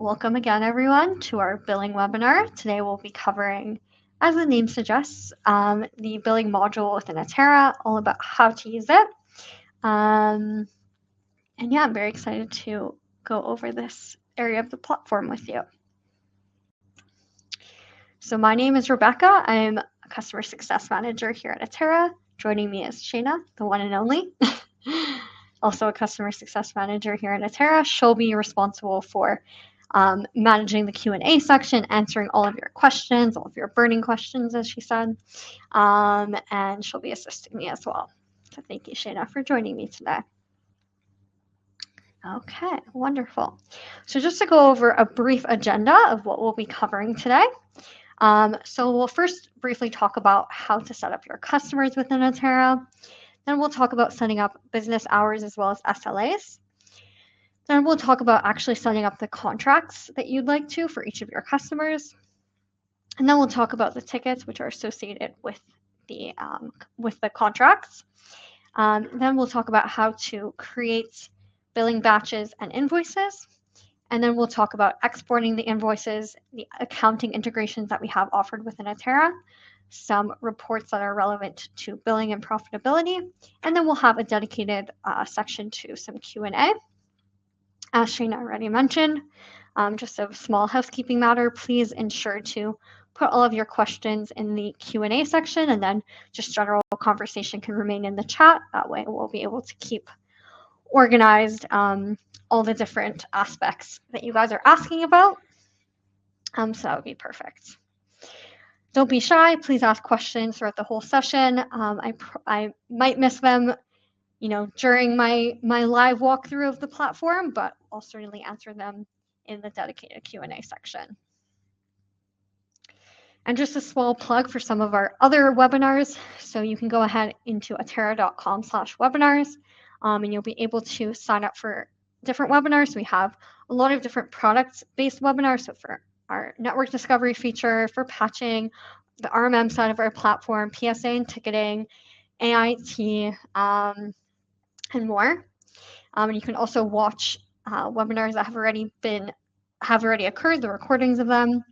Welcome again, everyone, to our billing webinar. Today we'll be covering, as the name suggests, the billing module within Atera, all about how to use it. And yeah, I'm very excited to go over this area of the platform with you. So my name is Rebecca. I'm a customer success manager here at Atera. Joining me is Shayna, the one and only. Also a customer success manager here at Atera. She'll be responsible for managing the Q&A section, answering all of your questions, all of your burning questions, as she said, and she'll be assisting me as well. So thank you, Shayna, for joining me today. Okay, wonderful. So just to go over a brief agenda of what we'll be covering today. So we'll first briefly talk about how to set up your customers within Atera. Then we'll talk about setting up business hours as well as SLAs. Then we'll talk about actually setting up the contracts that you'd like to for each of your customers. And then we'll talk about the tickets which are associated with the contracts. Then we'll talk about how to create billing batches and invoices. And then we'll talk about exporting the invoices, the accounting integrations that we have offered within Atera, some reports that are relevant to billing and profitability, and then we'll have a dedicated section to some Q&A. As Shayna already mentioned, just a small housekeeping matter, please ensure to put all of your questions in the Q&A section, and then just general conversation can remain in the chat. That way we'll be able to keep organized all the different aspects that you guys are asking about. So that would be perfect. Don't be shy. Please ask questions throughout the whole session. I might miss them, during my live walkthrough of the platform, but I'll certainly answer them in the dedicated Q&A section. And just a small plug for some of our other webinars. So you can go ahead into atera.com/webinars, and you'll be able to sign up for different webinars. We have a lot of different product-based webinars. So for our network discovery feature, for patching, the RMM side of our platform, PSA and ticketing, AIT, and more. And you can also watch webinars that have already occurred, the recordings of them.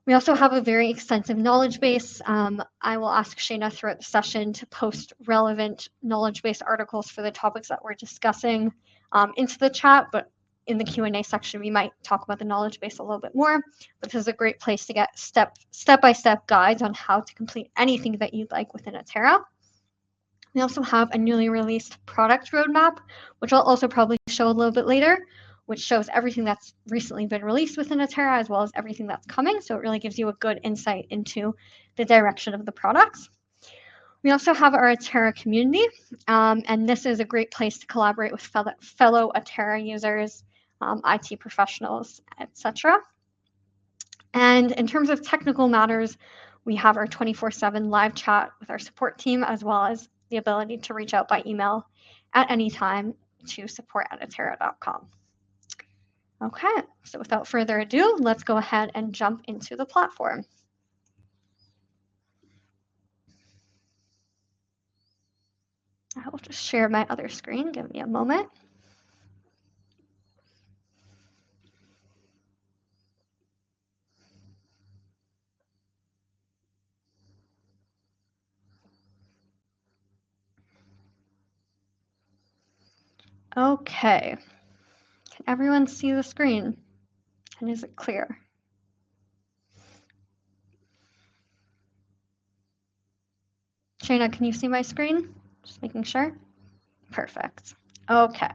We also have a very extensive knowledge base. I will ask Shayna throughout the session to post relevant knowledge base articles for the topics that we're discussing into the chat, but in the Q&A section, we might talk about the knowledge base a little bit more. But this is a great place to get step-by-step guides on how to complete anything that you'd like within Atera. We also have a newly released product roadmap, which I'll also probably show a little bit later, which shows everything that's recently been released within Atera as well as everything that's coming. So it really gives you a good insight into the direction of the products. We also have our Atera community, and this is a great place to collaborate with fellow Atera users, IT professionals, etc. And in terms of technical matters, we have our 24/7 live chat with our support team, as well as the ability to reach out by email at any time to support@atera.com. Okay, so without further ado, let's go ahead and jump into the platform. I will just share my other screen. Give me a moment. Okay, can everyone see the screen? And is it clear? Shayna, can you see my screen? Just making sure. Perfect. Okay,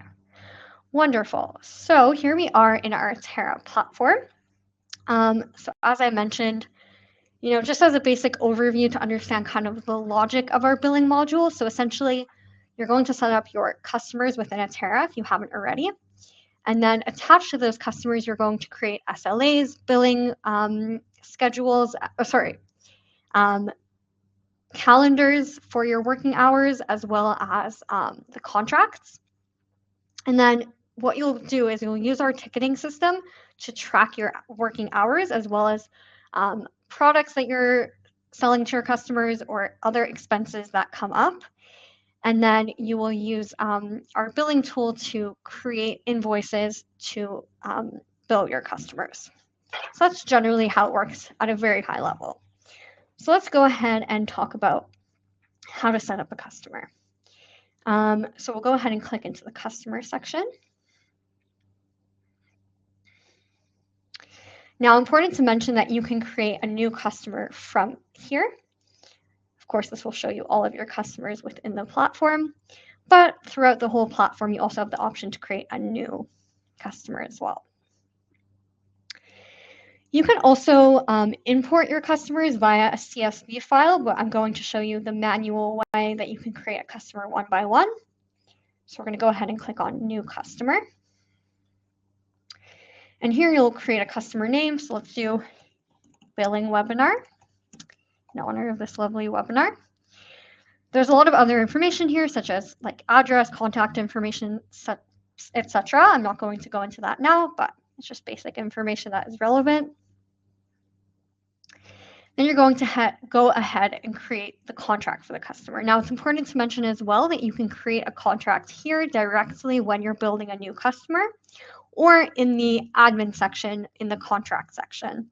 wonderful. So here we are in our Atera platform. So as I mentioned, just as a basic overview to understand kind of the logic of our billing module. So essentially, you're going to set up your customers within Atera if you haven't already. And then attached to those customers, you're going to create SLAs, billing schedules, calendars for your working hours, as well as the contracts. And then what you'll do is you'll use our ticketing system to track your working hours, as well as products that you're selling to your customers or other expenses that come up. And then you will use our billing tool to create invoices to bill your customers. So that's generally how it works at a very high level. So let's go ahead and talk about how to set up a customer. So we'll go ahead and click into the customer section. Now, important to mention that you can create a new customer from here. Of course, this will show you all of your customers within the platform, but throughout the whole platform, you also have the option to create a new customer as well. You can also import your customers via a CSV file, but I'm going to show you the manual way that you can create a customer one by one. So we're going to go ahead and click on New Customer. And here you'll create a customer name. So let's do Billing Webinar in honor of this lovely webinar. There's a lot of other information here, such as like address, contact information, etc. I'm not going to go into that now, but it's just basic information that is relevant. Then you're going to go ahead and create the contract for the customer. Now, it's important to mention as well that you can create a contract here directly when you're building a new customer or in the admin section in the contract section.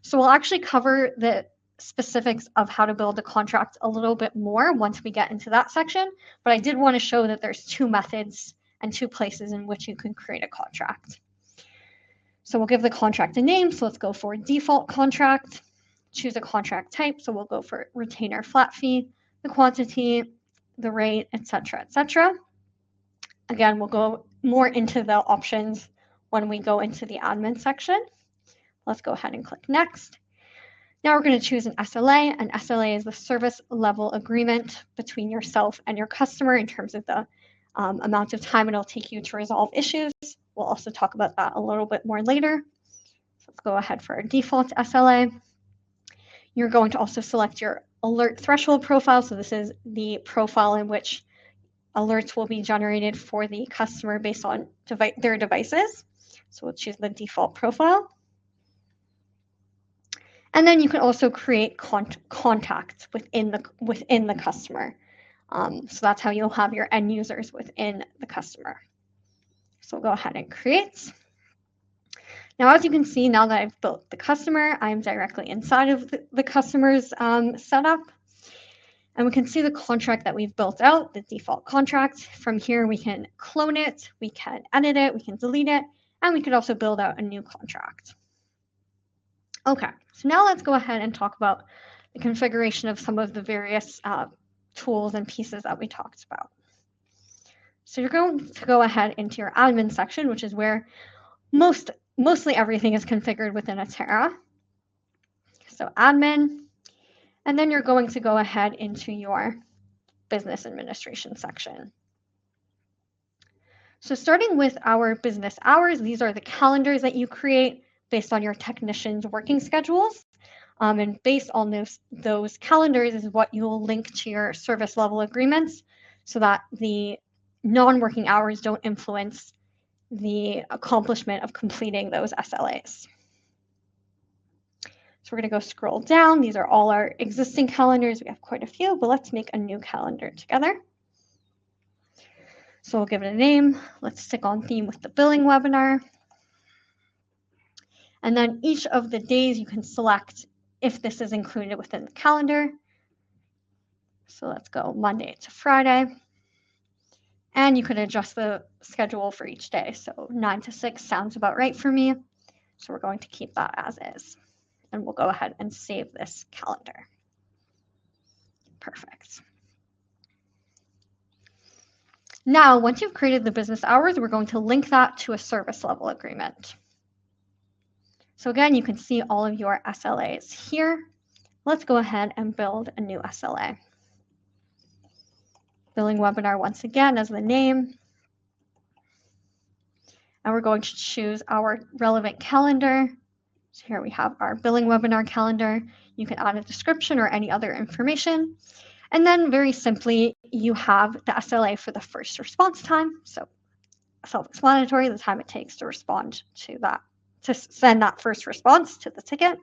So we'll actually cover the specifics of how to build a contract a little bit more once we get into that section, but I did want to show that there's two methods and two places in which you can create a contract. So we'll give the contract a name. So let's go for default contract. Choose a contract type. So we'll go for retainer flat fee, the quantity, the rate, etc., etc. Again, we'll go more into the options when we go into the admin section. Let's go ahead and click next. Now we're going to choose an SLA. An SLA is the service level agreement between yourself and your customer in terms of the amount of time it'll take you to resolve issues. We'll also talk about that a little bit more later. So let's go ahead for our default SLA. You're going to also select your alert threshold profile. So this is the profile in which alerts will be generated for the customer based on their devices. So we'll choose the default profile. And then you can also create contacts within the customer. So that's how you'll have your end users within the customer. So we'll go ahead and create. Now, as you can see, now that I've built the customer, I'm directly inside of the customer's setup. And we can see the contract that we've built out, the default contract. From here, we can clone it, we can edit it, we can delete it, and we could also build out a new contract. Okay, so now let's go ahead and talk about the configuration of some of the various tools and pieces that we talked about. So you're going to go ahead into your admin section, which is where mostly everything is configured within Atera. So admin, and then you're going to go ahead into your business administration section. So starting with our business hours, these are the calendars that you create based on your technicians' working schedules. And based on those calendars is what you'll link to your service level agreements so that the non-working hours don't influence the accomplishment of completing those SLAs. So we're going to go scroll down. These are all our existing calendars. We have quite a few, but let's make a new calendar together. So we'll give it a name. Let's stick on theme with the billing webinar. And then each of the days you can select if this is included within the calendar. So let's go Monday to Friday. And you can adjust the schedule for each day. So 9 to 6 sounds about right for me. So we're going to keep that as is. And we'll go ahead and save this calendar. Perfect. Now, once you've created the business hours, we're going to link that to a service level agreement. So again, you can see all of your SLAs here. Let's go ahead and build a new SLA. Billing webinar once again as the name. And we're going to choose our relevant calendar. So here we have our billing webinar calendar. You can add a description or any other information. And then very simply, you have the SLA for the first response time. So self-explanatory, the time it takes to respond to that, to send that first response to the ticket,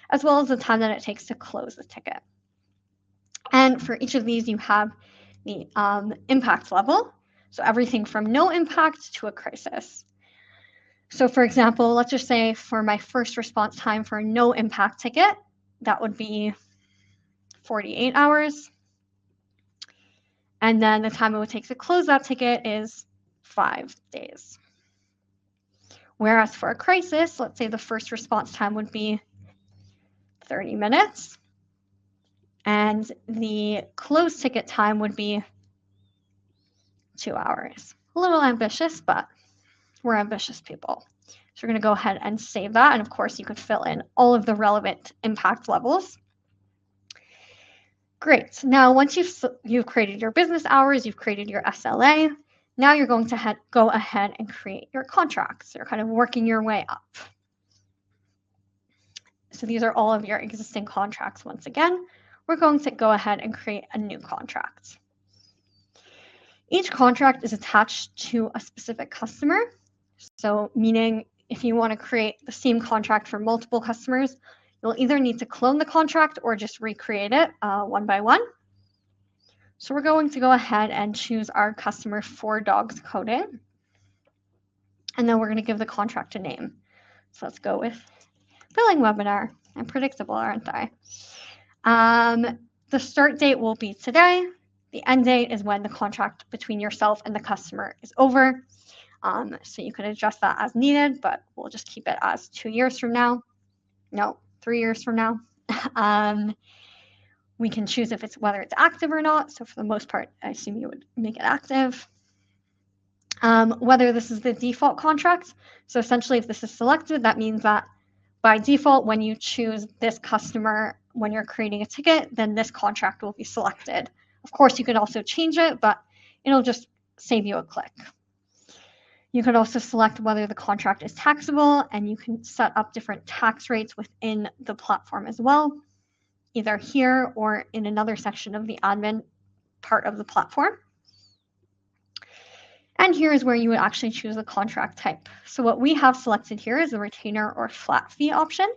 as well as the time that it takes to close the ticket. And for each of these, you have the impact level. So everything from no impact to a crisis. So for example, let's just say for my first response time for a no impact ticket, that would be 48 hours. And then the time it would take to close that ticket is 5 days. Whereas for a crisis, let's say the first response time would be 30 minutes. And the close ticket time would be 2 hours. A little ambitious, but we're ambitious people. So we're going to go ahead and save that. And of course, you could fill in all of the relevant impact levels. Great. Now, once you've created your business hours, you've created your SLA, now you're going to go ahead and create your contracts. You're kind of working your way up. So these are all of your existing contracts. Once again, we're going to go ahead and create a new contract. Each contract is attached to a specific customer. So meaning if you want to create the same contract for multiple customers, you'll either need to clone the contract or just recreate it one by one. So we're going to go ahead and choose our customer for dogs coding. And then we're going to give the contract a name. So let's go with billing webinar. I'm predictable, aren't I? The start date will be today. The end date is when the contract between yourself and the customer is over. So you can adjust that as needed, but we'll just keep it as 2 years from now. No, 3 years from now. We can choose whether it's active or not. So for the most part, I assume you would make it active. Whether this is the default contract. So essentially, if this is selected, that means that by default, when you choose this customer, when you're creating a ticket, then this contract will be selected. Of course, you can also change it, but it'll just save you a click. You can also select whether the contract is taxable, and you can set up different tax rates within the platform as well, either here or in another section of the admin part of the platform. And here is where you would actually choose the contract type. So what we have selected here is the retainer or flat fee option.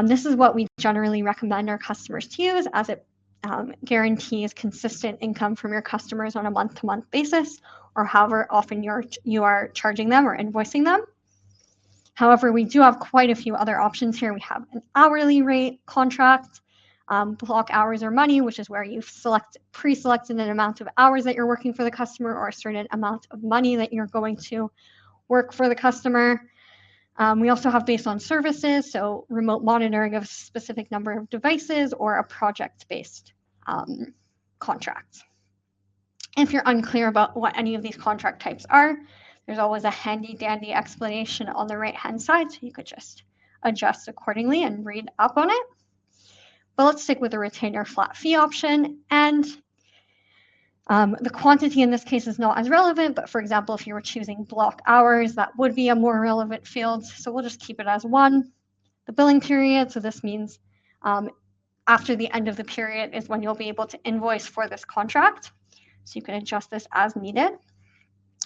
This is what we generally recommend our customers to use, as it guarantees consistent income from your customers on a month-to-month basis, or however often you are charging them or invoicing them. However, we do have quite a few other options here. We have an hourly rate contract, block hours or money, which is where you've pre-selected an amount of hours that you're working for the customer or a certain amount of money that you're going to work for the customer. We also have based on services, so remote monitoring of a specific number of devices or a project-based contract. If you're unclear about what any of these contract types are, there's always a handy-dandy explanation on the right-hand side, so you could just adjust accordingly and read up on it. But let's stick with the retainer flat fee option. And the quantity in this case is not as relevant, but for example, if you were choosing block hours, that would be a more relevant field. So we'll just keep it as 1. The billing period, so this means after the end of the period is when you'll be able to invoice for this contract. So you can adjust this as needed.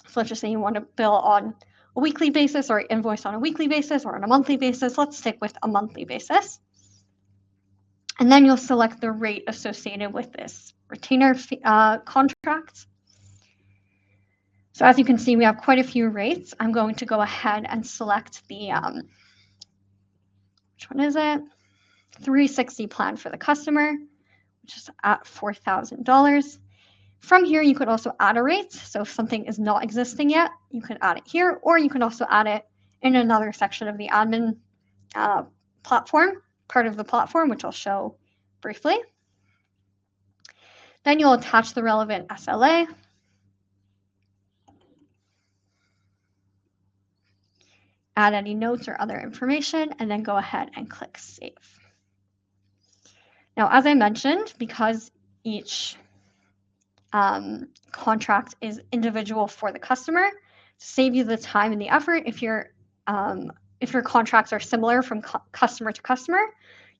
So let's just say you want to bill on a weekly basis or invoice on a weekly basis or on a monthly basis. Let's stick with a monthly basis. And then you'll select the rate associated with this retainer contract. So as you can see, we have quite a few rates. I'm going to go ahead and select the, which one is it? 360 plan for the customer, which is at $4,000. From here, you could also add a rate. So if something is not existing yet, you could add it here, or you can also add it in another section of the admin platform, part of the platform, which I'll show briefly. Then you'll attach the relevant SLA. Add any notes or other information, and then go ahead and click Save. Now, as I mentioned, because each contract is individual for the customer, to save you the time and the effort, if your contracts are similar from customer to customer,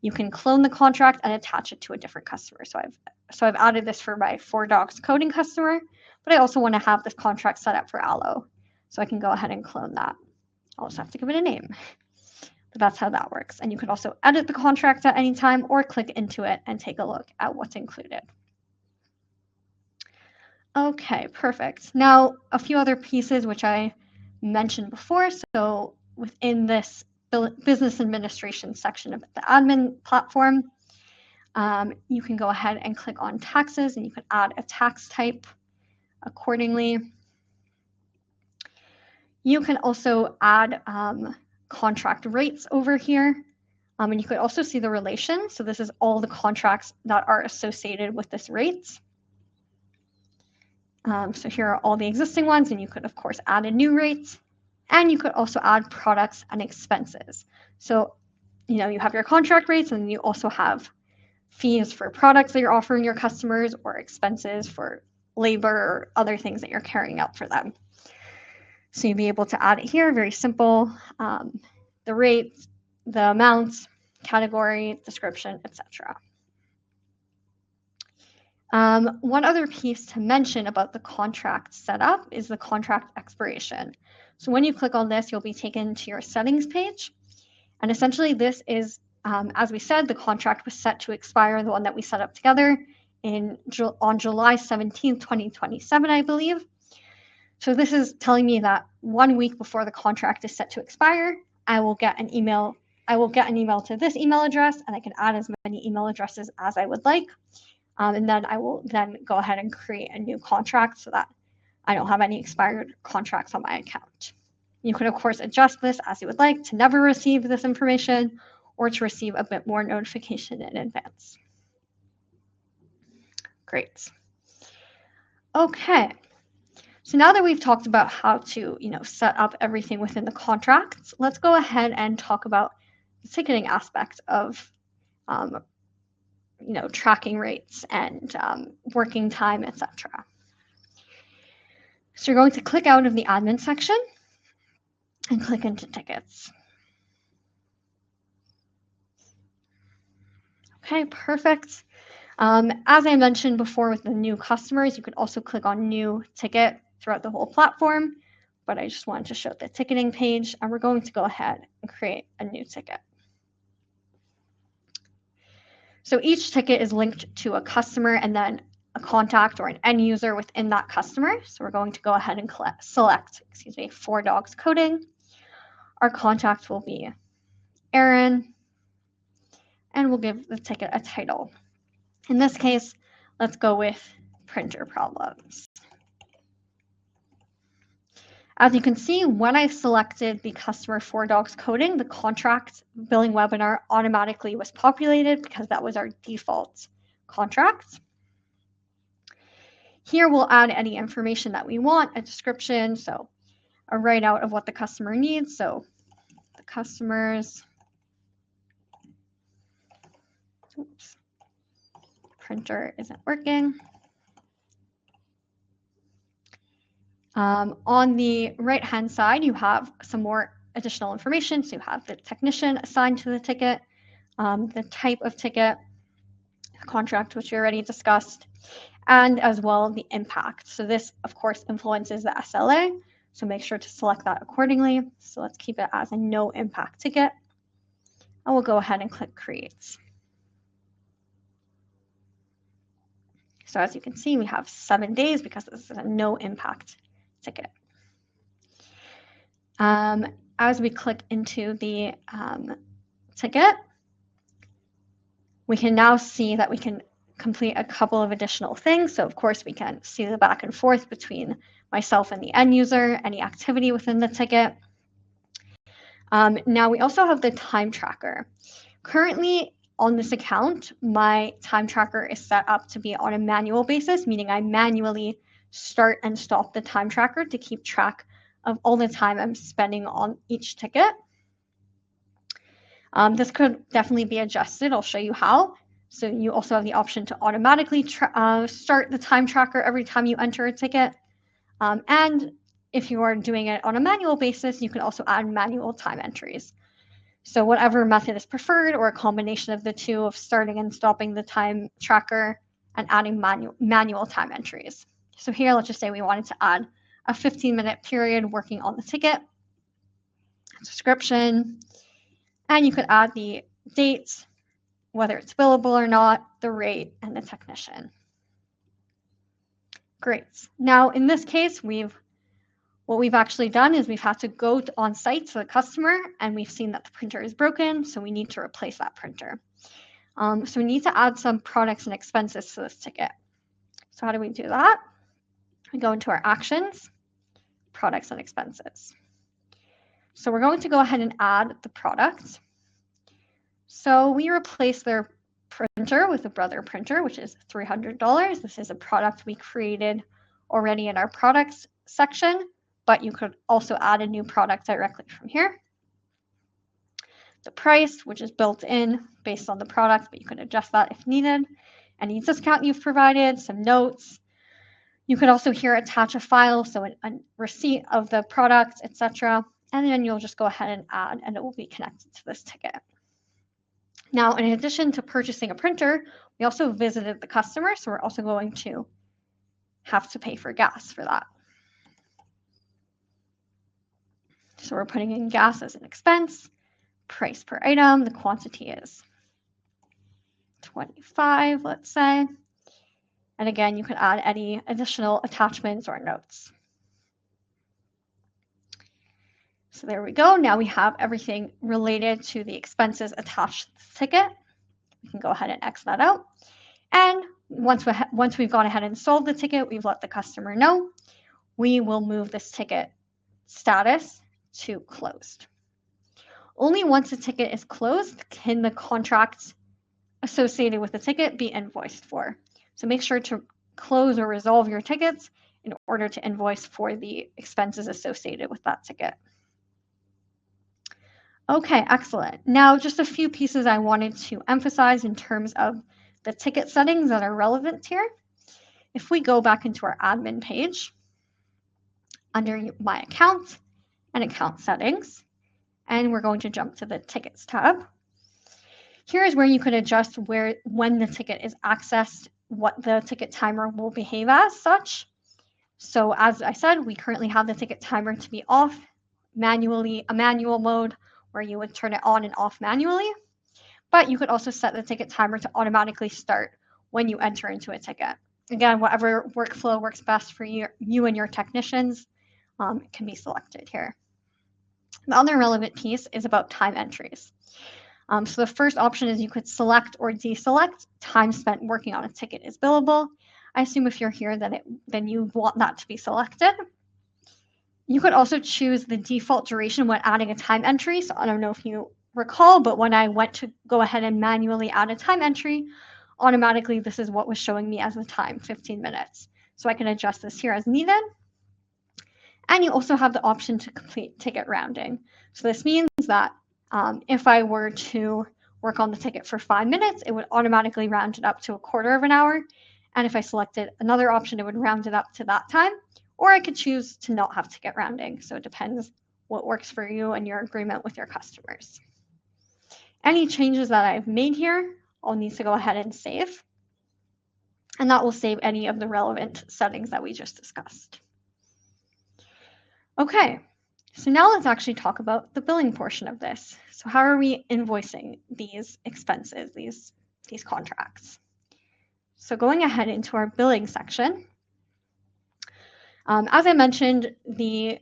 you can clone the contract and attach it to a different customer. So I've added this for my 4 dogs coding customer, but I also want to have this contract set up for Allo. So I can go ahead and clone that. I'll just have to give it a name. But that's how that works. And you can also edit the contract at any time or click into it and take a look at what's included. Okay, perfect. Now, a few other pieces which I mentioned before. So within this business administration section of the admin platform, you can go ahead and click on taxes, and you can add a tax type accordingly. You can also add contract rates over here. And you could also see the relation. So this is all the contracts that are associated with this rate. So here are all the existing ones, and you could, of course, add a new rate. And you could also add products and expenses. So, you have your contract rates, and you also have fees for products that you're offering your customers, or expenses for labor or other things that you're carrying out for them. So you'll be able to add it here, very simple, the rate, the amounts, category, description, etc. One other piece to mention about the contract setup is the contract expiration. So when you click on this, you'll be taken to your settings page. And essentially this is, as we said, the contract was set to expire, the one that we set up together on July 17th, 2027, I believe. So this is telling me that 1 week before the contract is set to expire, I will get an email to this email address, and I can add as many email addresses as I would like. And then I will then go ahead and create a new contract so that I don't have any expired contracts on my account. You could, of course, adjust this as you would like to never receive this information or to receive a bit more notification in advance. Great. Okay. So now that we've talked about how to, set up everything within the contracts, let's go ahead and talk about the ticketing aspect of, tracking rates and working time, etc. So you're going to click out of the admin section and click into tickets. Okay, perfect. As I mentioned before with the new customers, you could also click on new ticket throughout the whole platform, but I just wanted to show the ticketing page, and we're going to go ahead and create a new ticket. So each ticket is linked to a customer and then a contact or an end user within that customer. So we're going to go ahead and select, 4 dogs coding. Our contact will be Aaron, and we'll give the ticket a title. In this case, let's go with printer problems. As you can see, when I selected the customer 4 dogs coding, the contract billing webinar automatically was populated because that was our default contract. Here we'll add any information that we want, a description, so a write-out of what the customer needs. So the customer's printer isn't working. On the right-hand side, you have some more additional information. So you have the technician assigned to the ticket, the type of ticket, the contract, which we already discussed, and as well the impact. So this, of course, influences the SLA. So make sure to select that accordingly. So let's keep it as a no impact ticket. And we'll go ahead and click create. So as you can see, we have 7 days because this is a no impact ticket. As we click into the ticket, we can now see that we can complete a couple of additional things. So of course we can see the back and forth between myself and the end user, any activity within the ticket. Now we also have the time tracker. Currently on this account, my time tracker is set up to be on a manual basis, meaning I manually start and stop the time tracker to keep track of all the time I'm spending on each ticket. This could definitely be adjusted. I'll show you how. So you also have the option to automatically start the time tracker every time you enter a ticket. And if you are doing it on a manual basis, you can also add manual time entries. So whatever method is preferred, or a combination of the two, of starting and stopping the time tracker and adding manual time entries. So here, let's just say we wanted to add a 15-minute period working on the ticket, description, and you could add the dates, whether it's billable or not, the rate, and the technician. Great. Now, in this case, we've What we've actually done is we've had to go on site to the customer, and we've seen that the printer is broken, so we need to replace that printer. So we need to add some products and expenses to this ticket. So how do we do that? We go into our actions, products and expenses. So we're going to go ahead and add the product. So we replace their printer with a Brother printer, which is $300. This is a product we created already in our products section, but you could also add a new product directly from here. The price, which is built in based on the product, but you can adjust that if needed. Any discount you've provided, some notes. You could also here attach a file, so a receipt of the product, etc. And then you'll just go ahead and add, and it will be connected to this ticket. Now, in addition to purchasing a printer, we also visited the customer, so we're also going to have to pay for gas for that. So we're putting in gas as an expense, price per item, the quantity is 25, let's say. And again, you can add any additional attachments or notes. So there we go. Now we have everything related to the expenses attached to the ticket. We can go ahead and X that out. And once we've gone ahead and sold the ticket, we've let the customer know, we will move this ticket status to closed. Only once the ticket is closed can the contracts associated with the ticket be invoiced for. So make sure to close or resolve your tickets in order to invoice for the expenses associated with that ticket. Okay, excellent. Now, just a few pieces I wanted to emphasize in terms of the ticket settings that are relevant here. If we go back into our admin page, under My Account and Account Settings, and we're going to jump to the Tickets tab. Here is where you can adjust when the ticket is accessed, what the ticket timer will behave as such. So as I said, we currently have the ticket timer to be off, manually, a manual mode where you would turn it on and off manually. But you could also set the ticket timer to automatically start when you enter into a ticket. Again, whatever workflow works best for you and your technicians can be selected here. The other relevant piece is about time entries. So the first option is you could select or deselect time spent working on a ticket is billable. I assume if you're here, then you want that to be selected. You could also choose the default duration when adding a time entry. So I don't know if you recall, but when I went to go ahead and manually add a time entry, automatically this is what was showing me as the time, 15 minutes. So I can adjust this here as needed. And you also have the option to complete ticket rounding. So this means that if I were to work on the ticket for 5 minutes, it would automatically round it up to a quarter of an hour. And if I selected another option, it would round it up to that time. Or I could choose to not have ticket rounding. So it depends what works for you and your agreement with your customers. Any changes that I've made here, I'll need to go ahead and save. And that will save any of the relevant settings that we just discussed. Okay, so now let's actually talk about the billing portion of this. So how are we invoicing these expenses, these contracts? So going ahead into our billing section, as I mentioned, the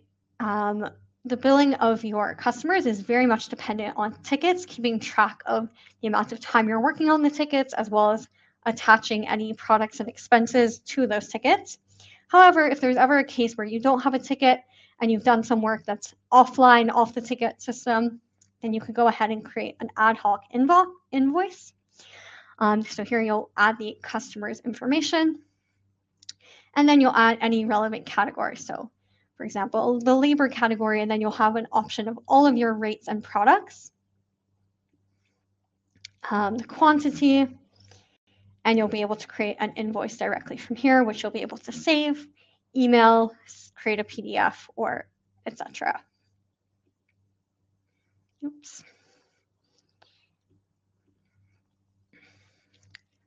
billing of your customers is very much dependent on tickets, keeping track of the amount of time you're working on the tickets, as well as attaching any products and expenses to those tickets. However, if there's ever a case where you don't have a ticket and you've done some work that's offline, off the ticket system, then you could go ahead and create an ad hoc invoice. So here you'll add the customer's information, and then you'll add any relevant category. So for example, the labor category, and then you'll have an option of all of your rates and products, the quantity, and you'll be able to create an invoice directly from here, which you'll be able to save, email, create a PDF, or etc. Oops.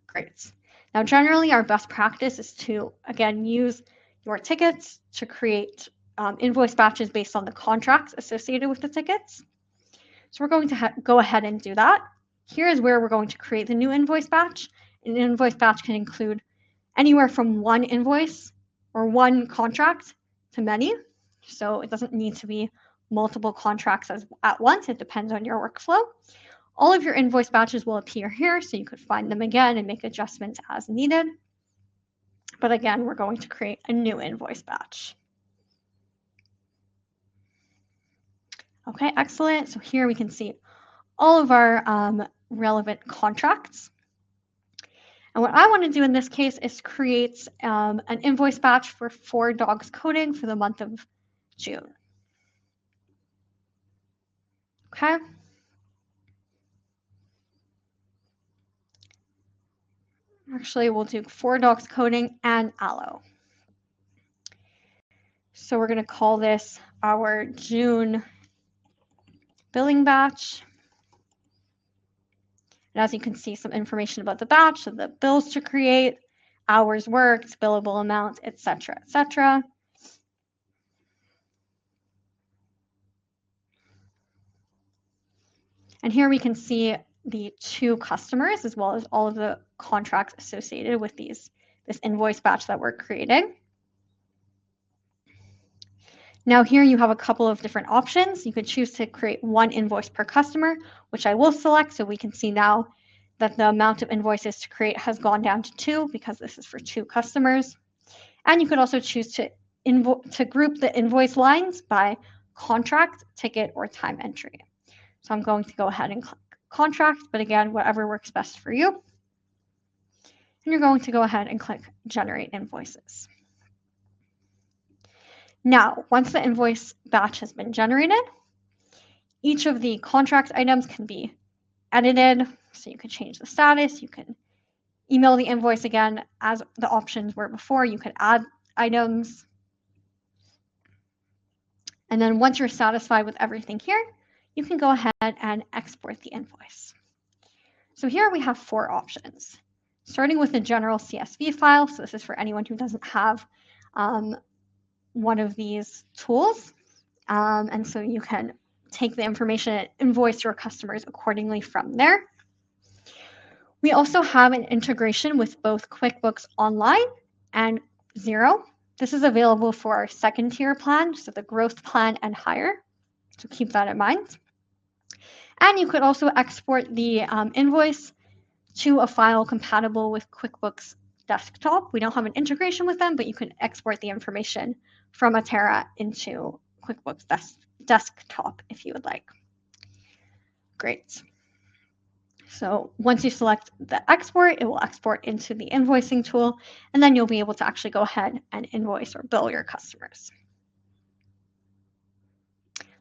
Great. Now, generally, our best practice is to, again, use your tickets to create invoice batches based on the contracts associated with the tickets. So we're going to go ahead and do that. Here is where we're going to create the new invoice batch. An invoice batch can include anywhere from one invoice or one contract to many. So it doesn't need to be multiple contracts at once. It depends on your workflow. All of your invoice batches will appear here, so you could find them again and make adjustments as needed. But again, we're going to create a new invoice batch. Okay, excellent. So here we can see all of our relevant contracts. And what I want to do in this case is create an invoice batch for 4 dogs coding for the month of June. Okay. Actually, we'll do 4 dogs coding and aloe. So we're going to call this our June billing batch. And as you can see, some information about the batch, so the bills to create, hours worked, billable amount, etc., etc. And here we can see the 2 customers as well as all of the contracts associated with this invoice batch that we're creating. Now here you have a couple of different options. You could choose to create 1 invoice per customer, which I will select, so we can see now that the amount of invoices to create has gone down to 2 because this is for 2 customers. And you could also choose to group the invoice lines by contract, ticket, or time entry. So I'm going to go ahead and click contract, but again, whatever works best for you. And you're going to go ahead and click generate invoices. Now, once the invoice batch has been generated, each of the contract items can be edited. So you can change the status, you can email the invoice again as the options were before, you can add items. And then once you're satisfied with everything here, you can go ahead and export the invoice. So here we have 4 options, starting with the general CSV file. So this is for anyone who doesn't have one of these tools. And so you can take the information and invoice your customers accordingly from there. We also have an integration with both QuickBooks Online and Xero. This is available for our 2nd tier plan, so the growth plan and higher. So keep that in mind. And you could also export the invoice to a file compatible with QuickBooks Desktop. We don't have an integration with them, but you can export the information from Atera into QuickBooks Desktop if you would like. Great. So once you select the export, it will export into the invoicing tool, and then you'll be able to actually go ahead and invoice or bill your customers.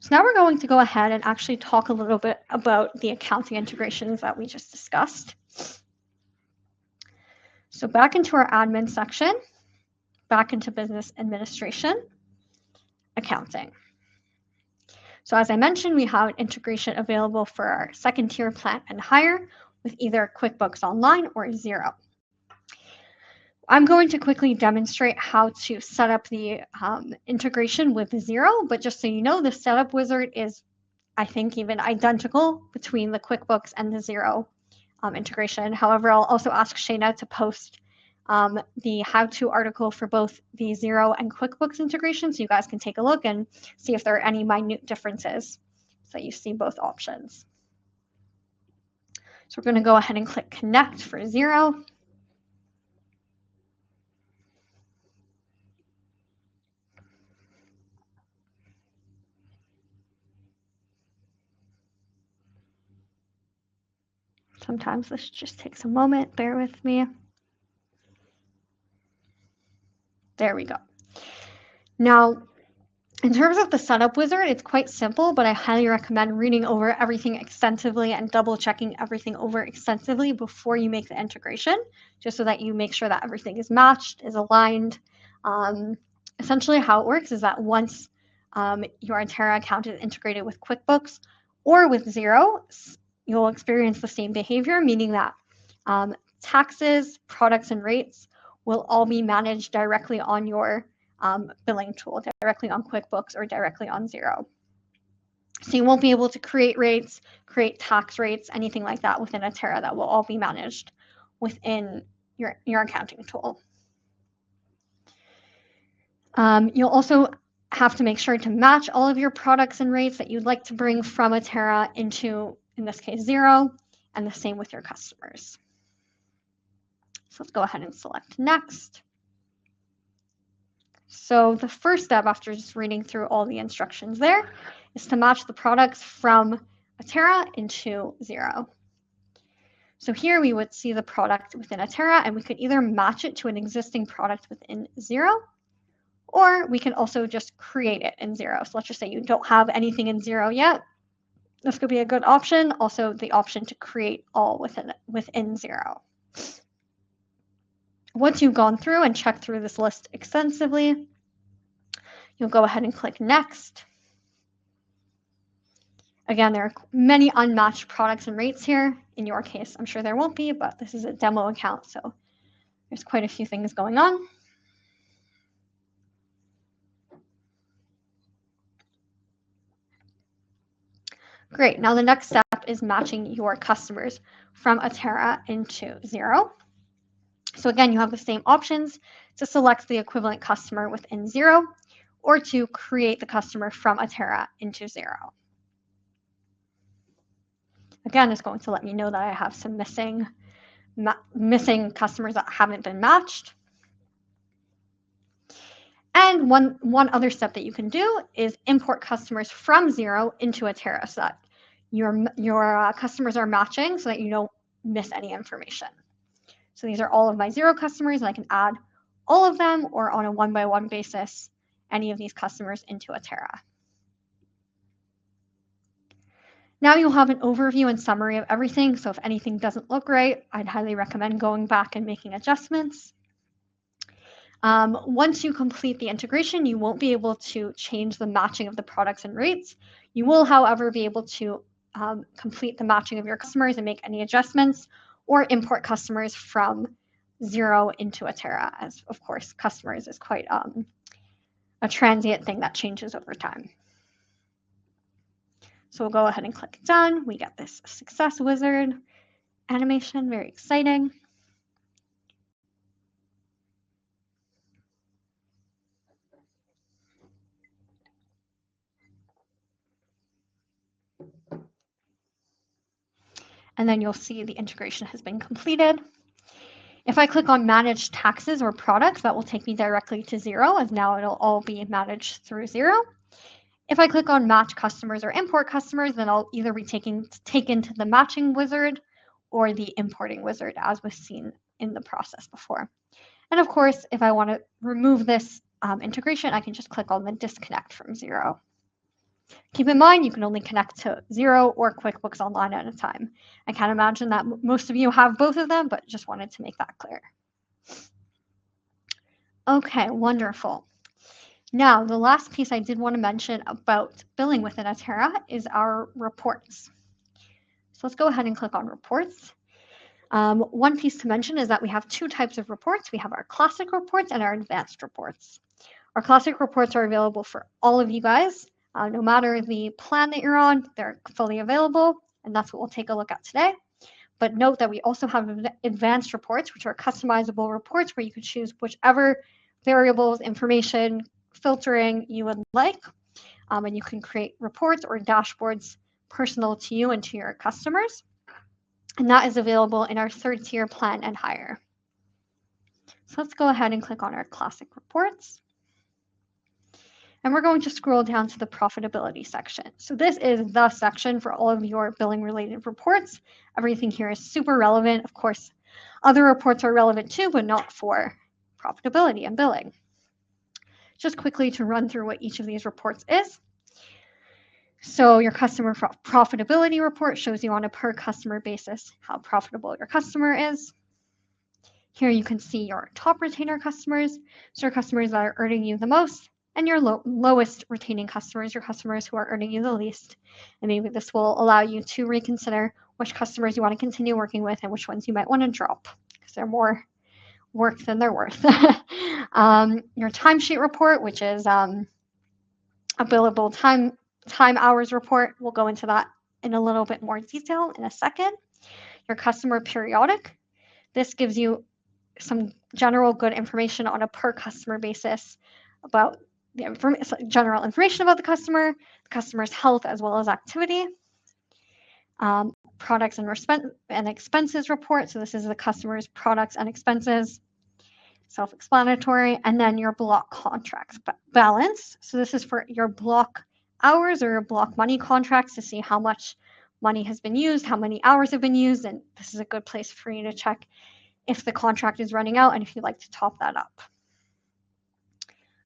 So now we're going to go ahead and actually talk a little bit about the accounting integrations that we just discussed. So back into our admin section, back into business administration, accounting. So as I mentioned, we have an integration available for our 2nd tier plan and higher with either QuickBooks Online or Xero. I'm going to quickly demonstrate how to set up the integration with Xero, but just so you know, the setup wizard is, I think, even identical between the QuickBooks and the Xero integration. However, I'll also ask Shayna to post the how-to article for both the Xero and QuickBooks integration, so you guys can take a look and see if there are any minute differences so you see both options. So we're going to go ahead and click Connect for Xero. Sometimes this just takes a moment, bear with me. There we go. Now, in terms of the setup wizard, it's quite simple, but I highly recommend reading over everything extensively and double checking everything over extensively before you make the integration, just so that you make sure that everything is matched, is aligned. Essentially how it works is that once your Atera account is integrated with QuickBooks or with Xero, you'll experience the same behavior, meaning that taxes, products, and rates will all be managed directly on your billing tool, directly on QuickBooks or directly on Xero. So you won't be able to create rates, create tax rates, anything like that within Atera. That will all be managed within your accounting tool. You'll also have to make sure to match all of your products and rates that you'd like to bring from Atera into, in this case, Xero, and the same with your customers. So let's go ahead and select next. So the first step after just reading through all the instructions there is to match the products from Atera into Xero. So here we would see the product within Atera, and we could either match it to an existing product within Xero, or we can also just create it in Xero. So let's just say you don't have anything in Xero yet. This could be a good option. Also, the option to create all within Xero. Once you've gone through and checked through this list extensively, you'll go ahead and click Next. Again, there are many unmatched products and rates here. In your case, I'm sure there won't be, but this is a demo account, so there's quite a few things going on. Great, now the next step is matching your customers from Atera into Xero. So again, you have the same options to select the equivalent customer within Xero or to create the customer from Atera into Xero. Again, it's going to let me know that I have some missing customers that haven't been matched. And one other step that you can do is import customers from Xero into Atera so that your customers are matching so that you don't miss any information. So these are all of my Xero customers, and I can add all of them or on a one-by-one basis, any of these customers into Atera. Now you'll have an overview and summary of everything. So if anything doesn't look right, I'd highly recommend going back and making adjustments. Once you complete the integration, you won't be able to change the matching of the products and rates. You will, however, be able to complete the matching of your customers and make any adjustments or import customers from Xero into Atera, as of course, customers is quite a transient thing that changes over time. So we'll go ahead and click Done. We get this success wizard animation, very exciting. And then you'll see the integration has been completed. If I click on Manage Taxes or Products, that will take me directly to Xero, as now it'll all be managed through Xero. If I click on Match Customers or Import Customers, then I'll either be taken to the Matching Wizard or the Importing Wizard, as was seen in the process before. And of course, if I want to remove this integration, I can just click on the Disconnect from Xero. Keep in mind, you can only connect to Xero or QuickBooks Online at a time. I can't imagine that most of you have both of them, but just wanted to make that clear. Okay, wonderful. Now, the last piece I did want to mention about billing within Atera is our reports. So let's go ahead and click on Reports. One piece to mention is that we have two types of reports. We have our classic reports and our advanced reports. Our classic reports are available for all of you guys. No matter the plan that you're on, they're fully available, and that's what we'll take a look at today. But note that we also have advanced reports, which are customizable reports where you can choose whichever variables, information, filtering you would like, and you can create reports or dashboards personal to you and to your customers. And that is available in our third tier plan and higher. So let's go ahead and click on our classic reports. And we're going to scroll down to the profitability section. So this is the section for all of your billing related reports. Everything here is super relevant. Of course, other reports are relevant too, but not for profitability and billing. Just quickly to run through what each of these reports is. So your customer profitability report shows you on a per customer basis how profitable your customer is. Here you can see your top retainer customers, so your customers that are earning you the most, and your lowest retaining customers, your customers who are earning you the least. And maybe this will allow you to reconsider which customers you want to continue working with and which ones you might want to drop because they're more work than they're worth. Your timesheet report, which is a billable time hours report. We'll go into that in a little bit more detail in a second. Your customer periodic. This gives you some general good information on a per customer basis about general information about the customer's health as well as activity. Products and expenses report. So this is the customer's products and expenses, self-explanatory. And then your block contracts balance. So this is for your block hours or your block money contracts to see how much money has been used, how many hours have been used, and this is a good place for you to check if the contract is running out and if you'd like to top that up.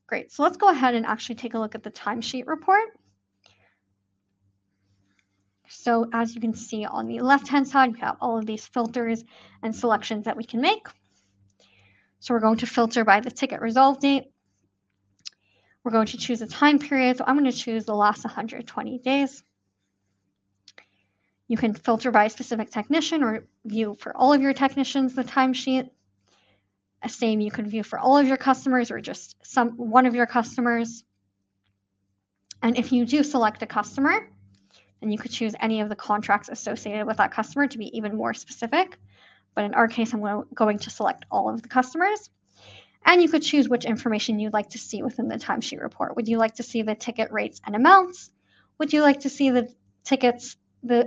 Great, so let's go ahead and actually take a look at the timesheet report. So as you can see on the left-hand side, we have all of these filters and selections that we can make. So we're going to filter by the ticket resolve date. We're going to choose a time period. So I'm going to choose the last 120 days. You can filter by a specific technician or view for all of your technicians the timesheet. Same, you can view for all of your customers or just one of your customers. And if you do select a customer, then you could choose any of the contracts associated with that customer to be even more specific. But in our case, I'm going to select all of the customers. And you could choose which information you'd like to see within the timesheet report. Would you like to see the ticket rates and amounts? Would you like to see the tickets,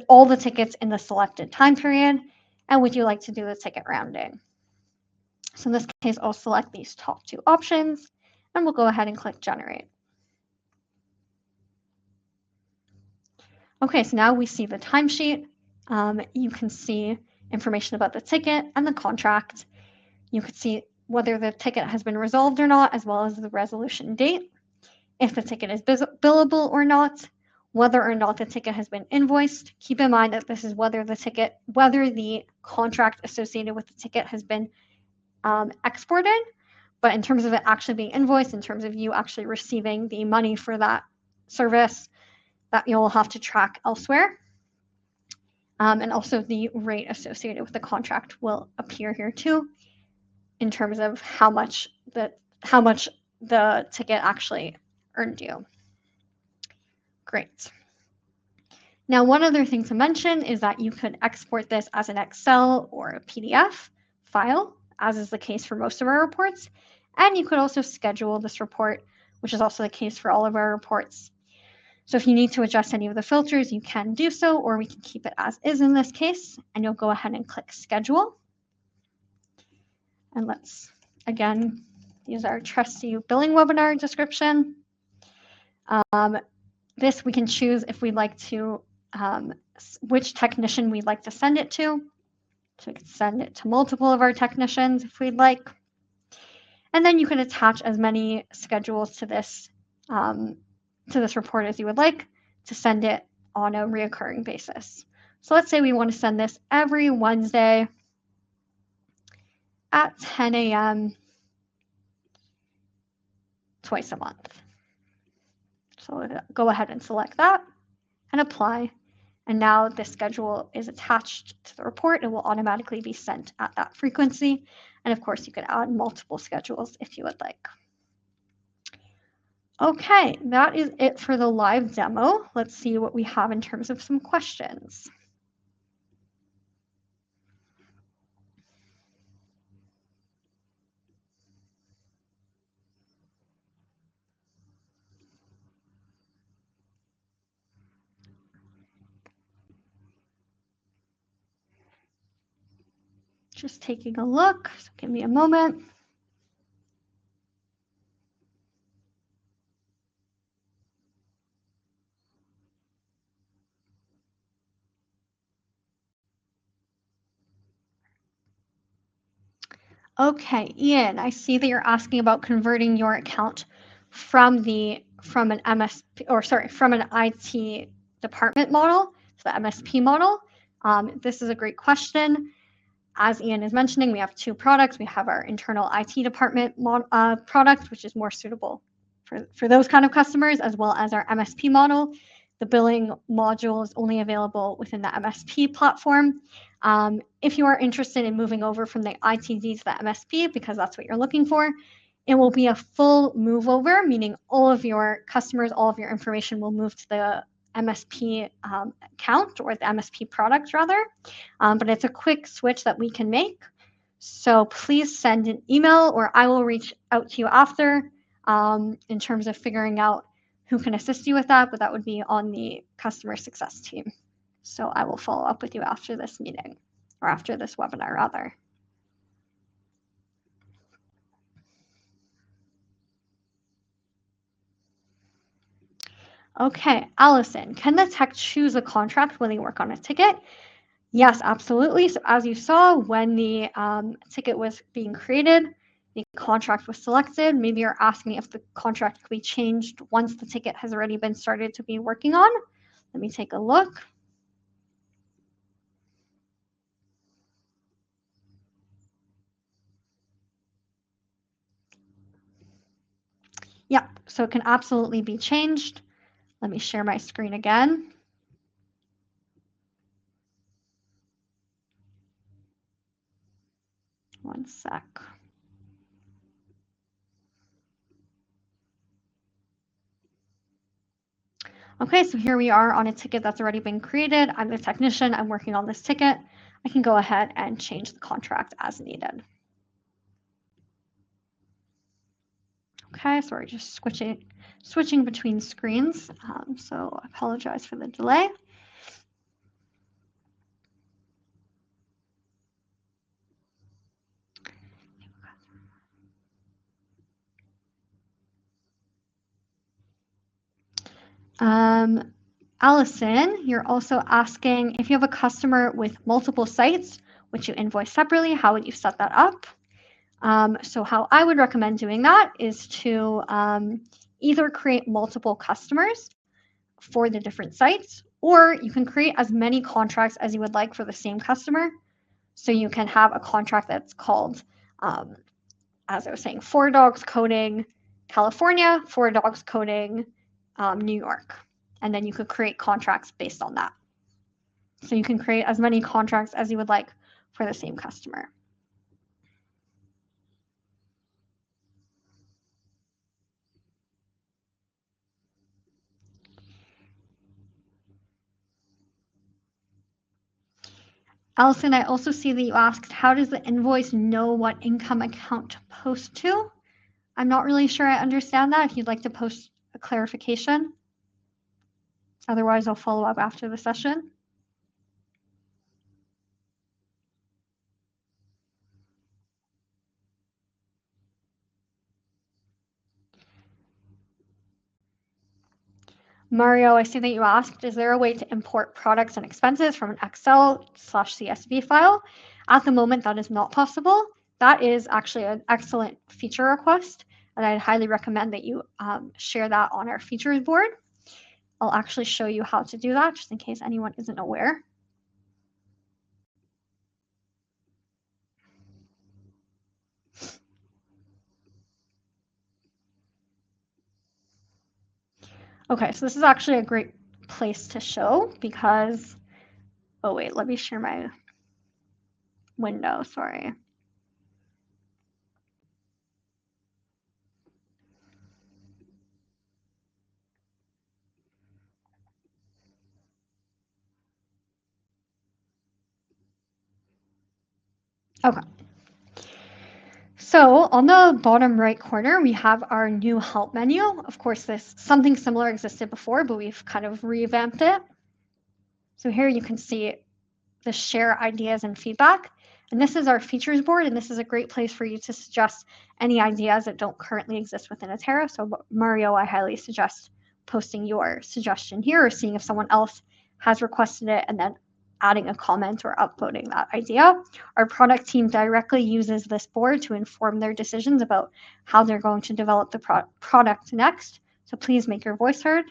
all the tickets in the selected time period? And would you like to do the ticket rounding? So in this case, I'll select these top two options, and we'll go ahead and click Generate. Okay, so now we see the timesheet. You can see information about the ticket and the contract. You could see whether the ticket has been resolved or not, as well as the resolution date, if the ticket is billable or not, whether or not the ticket has been invoiced. Keep in mind that this is whether the contract associated with the ticket has been exported, but in terms of it actually being invoiced, in terms of you actually receiving the money for that service, that you'll have to track elsewhere. And also the rate associated with the contract will appear here too, in terms of how much the ticket actually earned you. Great. Now, one other thing to mention is that you could export this as an Excel or a PDF file, as is the case for most of our reports. And you could also schedule this report, which is also the case for all of our reports. So if you need to adjust any of the filters, you can do so, or we can keep it as is in this case, and you'll go ahead and click Schedule. And let's, again, use our trusty billing webinar description. This we can choose if we'd like to, which technician we'd like to send it to. So we can send it to multiple of our technicians if we'd like. And then you can attach as many schedules to this report as you would like to send it on a reoccurring basis. So let's say we want to send this every Wednesday at 10 a.m. twice a month. So go ahead and select that and apply. And now this schedule is attached to the report. It will automatically be sent at that frequency. And of course, you could add multiple schedules if you would like. Okay, that is it for the live demo. Let's see what we have in terms of some questions. Just taking a look, so give me a moment. Okay, Ian, I see that you're asking about converting your account from an IT department model to the MSP model. This is a great question. As Ian is mentioning, we have two products. We have our internal IT department product, which is more suitable for those kind of customers, as well as our MSP model. The billing module is only available within the MSP platform. If you are interested in moving over from the ITD to the MSP, because that's what you're looking for, it will be a full move over, meaning all of your customers, all of your information will move to the MSP account, or the MSP product rather, but it's a quick switch that we can make. So please send an email, or I will reach out to you after in terms of figuring out who can assist you with that, but that would be on the customer success team. So I will follow up with you after this meeting, or after this webinar rather. Okay, Allison, can the tech choose a contract when they work on a ticket? Yes, absolutely. So as you saw, when the ticket was being created, the contract was selected. Maybe you're asking if the contract could be changed once the ticket has already been started to be working on. Let me take a look. Yep, so it can absolutely be changed. Let me share my screen again. One sec. Okay, so here we are on a ticket that's already been created. I'm the technician, I'm working on this ticket. I can go ahead and change the contract as needed. Okay, sorry, just switching between screens. So I apologize for the delay. Allison, you're also asking if you have a customer with multiple sites, which you invoice separately, how would you set that up? So how I would recommend doing that is to either create multiple customers for the different sites, or you can create as many contracts as you would like for the same customer. So you can have a contract that's called, as I was saying, 4 dogs coding California, 4 dogs coding New York. And then you could create contracts based on that. So you can create as many contracts as you would like for the same customer. Allison, I also see that you asked, how does the invoice know what income account to post to? I'm not really sure I understand that. If you'd like to post a clarification. Otherwise, I'll follow up after the session. Mario, I see that you asked, is there a way to import products and expenses from an Excel/CSV file? At the moment, that is not possible. That is actually an excellent feature request, and I'd highly recommend that you share that on our features board. I'll actually show you how to do that, just in case anyone isn't aware. Okay, so this is actually a great place to show because, oh wait, let me share my window, sorry. Okay. So on the bottom right corner, we have our new help menu. Of course, something similar existed before, but we've kind of revamped it. So here you can see the share ideas and feedback. And this is our features board, and this is a great place for you to suggest any ideas that don't currently exist within Atera. So Mario, I highly suggest posting your suggestion here or seeing if someone else has requested it and then adding a comment or upvoting that idea. Our product team directly uses this board to inform their decisions about how they're going to develop the product next. So please make your voice heard.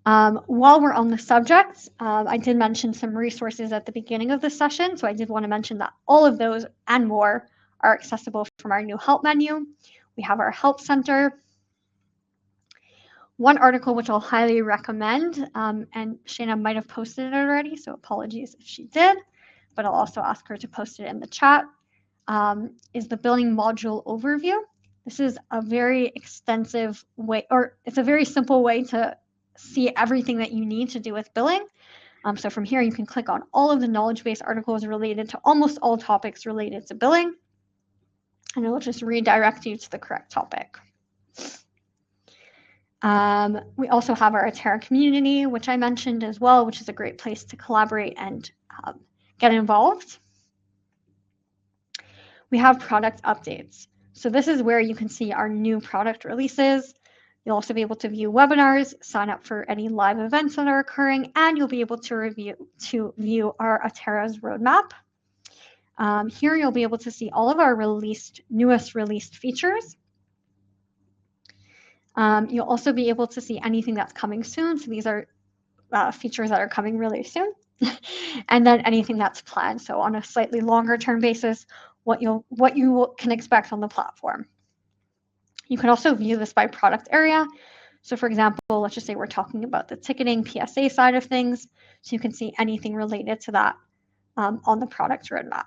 While we're on the subject, I did mention some resources at the beginning of the session, so I did want to mention that all of those and more are accessible from our new help menu. We have our help center. One article which I'll highly recommend, and Shayna might have posted it already, so apologies if she did, but I'll also ask her to post it in the chat, is the billing module overview. This is a very extensive way, or it's a very simple way to see everything that you need to do with billing. So from here, you can click on all of the knowledge base articles related to almost all topics related to billing. and it will just redirect you to the correct topic. We also have our Atera community, which I mentioned as well, which is a great place to collaborate and get involved. We have product updates. So this is where you can see our new product releases. You'll also be able to view webinars, sign up for any live events that are occurring, and you'll be able to view our Atera's roadmap. Here you'll be able to see all of our newest released features. You'll also be able to see anything that's coming soon. So these are features that are coming really soon. And then anything that's planned. So on a slightly longer term basis, what you can expect on the platform. You can also view this by product area. So for example, let's just say we're talking about the ticketing PSA side of things. So you can see anything related to that on the product roadmap.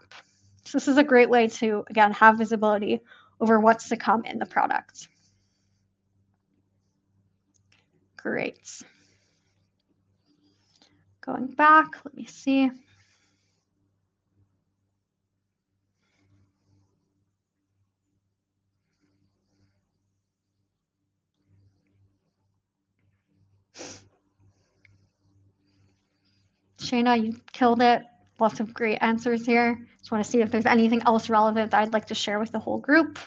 So this is a great way to, again, have visibility over what's to come in the product. Great. Going back, let me see. Shayna, you killed it. Lots of great answers here. Just want to see if there's anything else relevant that I'd like to share with the whole group.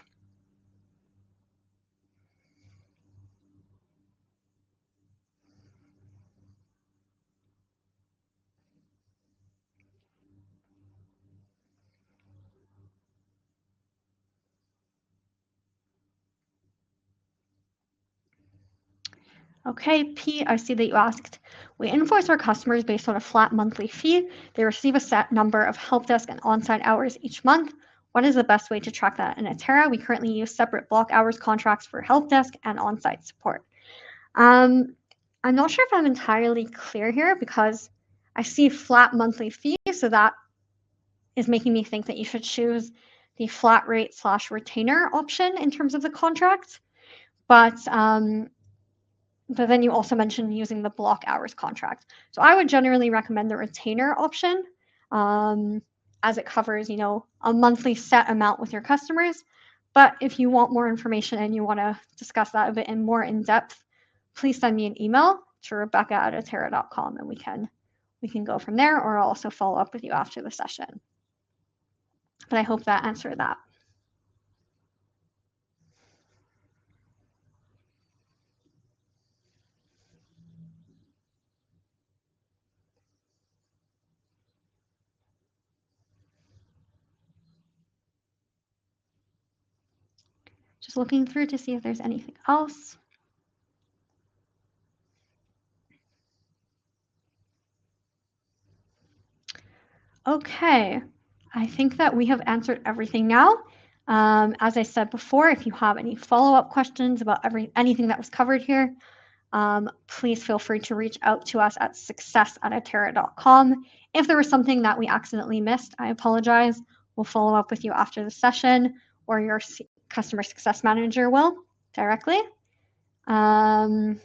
Okay, Pete, I see that you asked. We invoice our customers based on a flat monthly fee. They receive a set number of help desk and on-site hours each month. What is the best way to track that in Atera? We currently use separate block hours contracts for help desk and on-site support. I'm not sure if I'm entirely clear here because I see flat monthly fee, so that is making me think that you should choose the flat rate / retainer option in terms of the contract. But then you also mentioned using the block hours contract. So I would generally recommend the retainer option as it covers, a monthly set amount with your customers. But if you want more information and you want to discuss that a bit more in depth, please send me an email to rebecca@atera.com and we can go from there, or I'll also follow up with you after the session. But I hope that answered that. Just looking through to see if there's anything else. Okay, I think that we have answered everything now. As I said before, if you have any follow-up questions about anything that was covered here, please feel free to reach out to us at success@atera.com. If there was something that we accidentally missed, I apologize. We'll follow up with you after the session, or your customer success manager will directly. Let's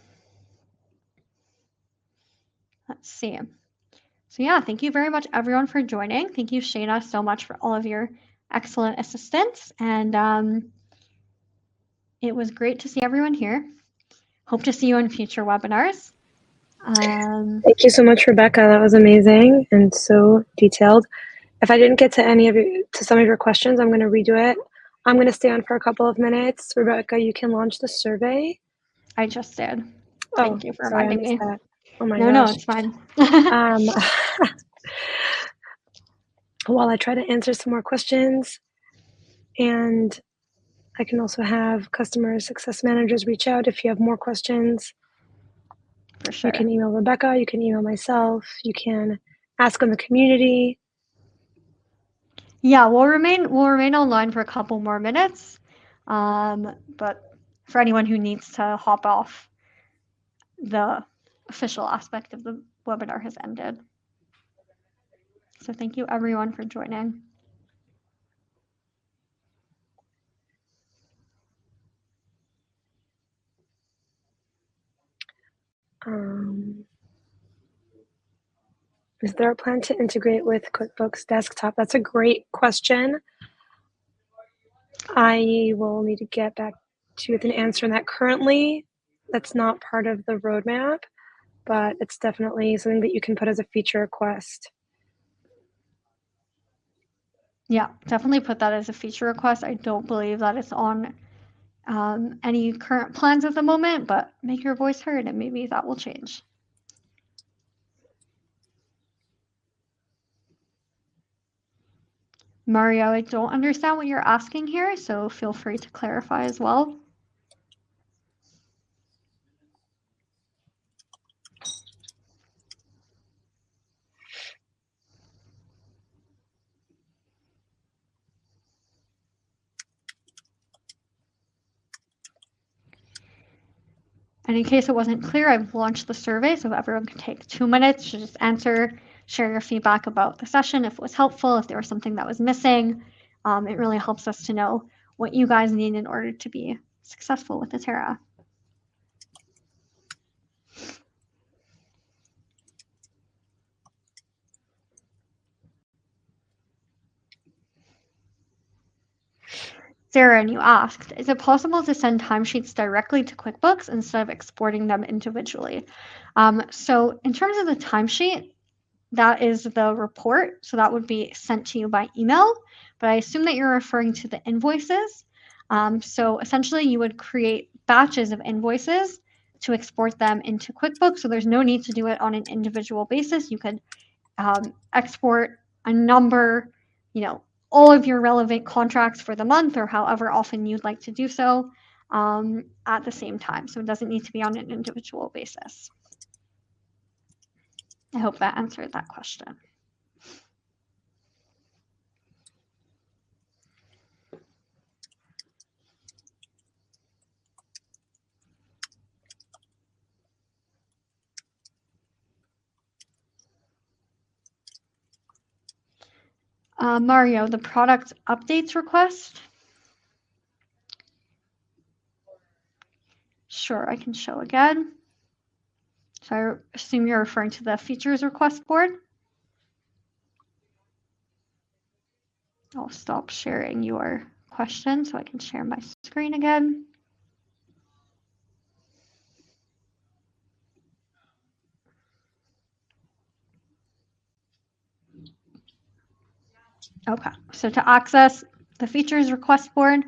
see. So yeah, thank you very much everyone for joining. Thank you, Shayna, so much for all of your excellent assistance. And it was great to see everyone here. Hope to see you in future webinars. Thank you so much, Rebecca. That was amazing and so detailed. If I didn't get to some of your questions, I'm going to redo it. I'm going to stay on for a couple of minutes. Rebecca, you can launch the survey. I just did. Thank you for reminding me. That. Oh my gosh. No, it's fine. While I try to answer some more questions, and I can also have customer success managers reach out if you have more questions. For sure. You can email Rebecca, you can email myself, you can ask on the community. Yeah, we'll remain online for a couple more minutes. But for anyone who needs to hop off, the official aspect of the webinar has ended. So thank you everyone for joining. Is there a plan to integrate with QuickBooks Desktop? That's a great question. I will need to get back to you with an answer on that. Currently, that's not part of the roadmap, but it's definitely something that you can put as a feature request. Yeah, definitely put that as a feature request. I don't believe that it's on any current plans at the moment, but make your voice heard and maybe that will change. Mario, I don't understand what you're asking here, so feel free to clarify as well. And in case it wasn't clear, I've launched the survey, so everyone can take 2 minutes to just answer, share your feedback about the session, if it was helpful, if there was something that was missing. It really helps us to know what you guys need in order to be successful with Atera. Sarah, and you asked, is it possible to send timesheets directly to QuickBooks instead of exporting them individually? So in terms of the timesheet, that is the report. So that would be sent to you by email, but I assume that you're referring to the invoices. So essentially you would create batches of invoices to export them into QuickBooks. So there's no need to do it on an individual basis. You could export a number, all of your relevant contracts for the month or however often you'd like to do so at the same time. So it doesn't need to be on an individual basis. I hope that answered that question. Mario, the product updates request. Sure, I can show again. So I assume you're referring to the features request board. I'll stop sharing your question so I can share my screen again. Okay, so to access the features request board,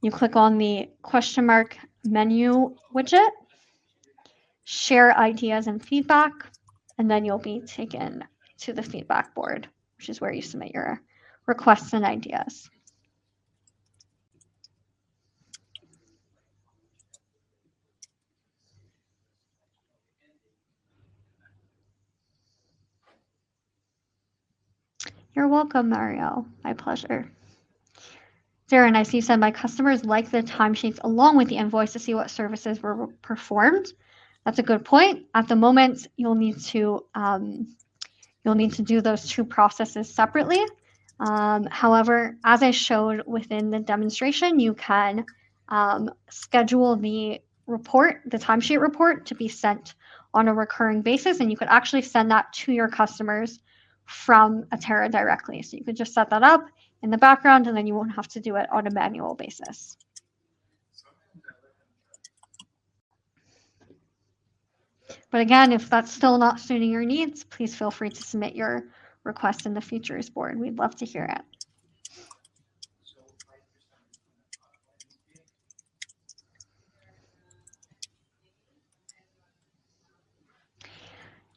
you click on the question mark menu widget, share ideas and feedback, and then you'll be taken to the feedback board, which is where you submit your requests and ideas. You're welcome, Mario. My pleasure. Sarah, and I see you said my customers like the timesheets along with the invoice to see what services were performed. That's a good point. At the moment, you'll need to do those two processes separately. However, as I showed within the demonstration, you can schedule the report, the timesheet report, to be sent on a recurring basis, and you could actually send that to your customers from Atera directly. So you could just set that up in the background, and then you won't have to do it on a manual basis. But again, if that's still not suiting your needs, please feel free to submit your request in the features board. We'd love to hear it.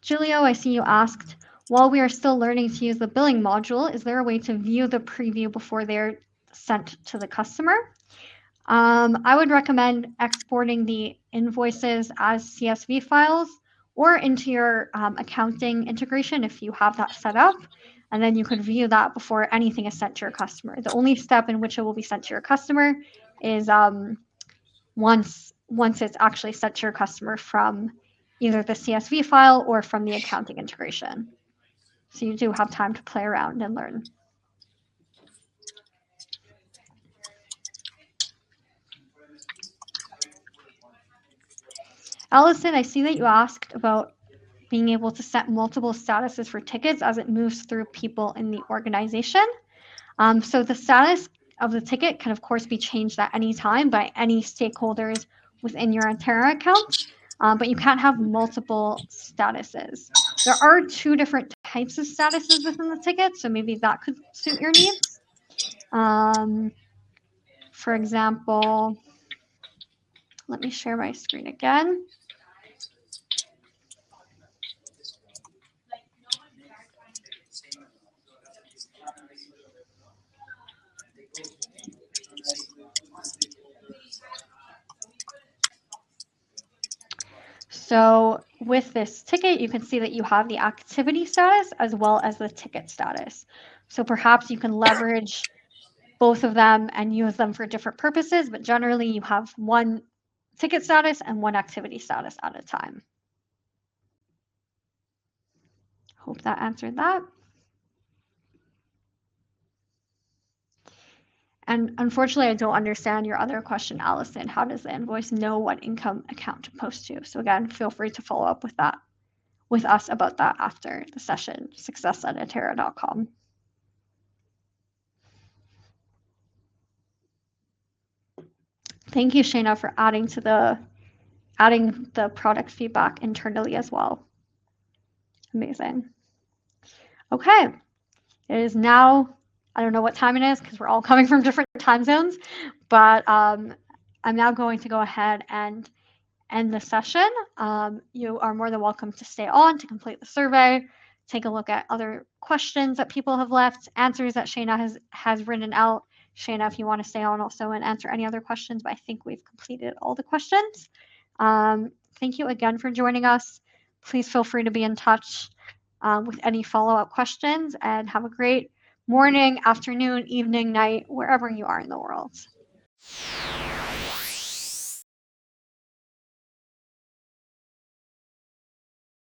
Julio, I see you asked, while we are still learning to use the billing module, is there a way to view the preview before they're sent to the customer? I would recommend exporting the invoices as CSV files or into your accounting integration if you have that set up, and then you could view that before anything is sent to your customer. The only step in which it will be sent to your customer is once it's actually sent to your customer from either the CSV file or from the accounting integration. So you do have time to play around and learn. Allison, I see that you asked about being able to set multiple statuses for tickets as it moves through people in the organization. So the status of the ticket can, of course, be changed at any time by any stakeholders within your Atera account, but you can't have multiple statuses. There are 2 different types of statuses within the ticket, so maybe that could suit your needs. For example, let me share my screen again. So with this ticket, you can see that you have the activity status as well as the ticket status. So perhaps you can leverage both of them and use them for different purposes, but generally you have one ticket status and one activity status at a time. Hope that answered that. And unfortunately, I don't understand your other question, Allison. How does the invoice know what income account to post to? So again, feel free to follow up with us about that after the session, success@atera.com. Thank you, Shayna, for adding the product feedback internally as well. Amazing. Okay, it is now, I don't know what time it is because we're all coming from different time zones, but I'm now going to go ahead and end the session. You are more than welcome to stay on to complete the survey, take a look at other questions that people have left, answers that Shayna has written out. Shayna, if you want to stay on also and answer any other questions, but I think we've completed all the questions. Thank you again for joining us. Please feel free to be in touch with any follow-up questions, and have a great morning, afternoon, evening, night, wherever you are in the world.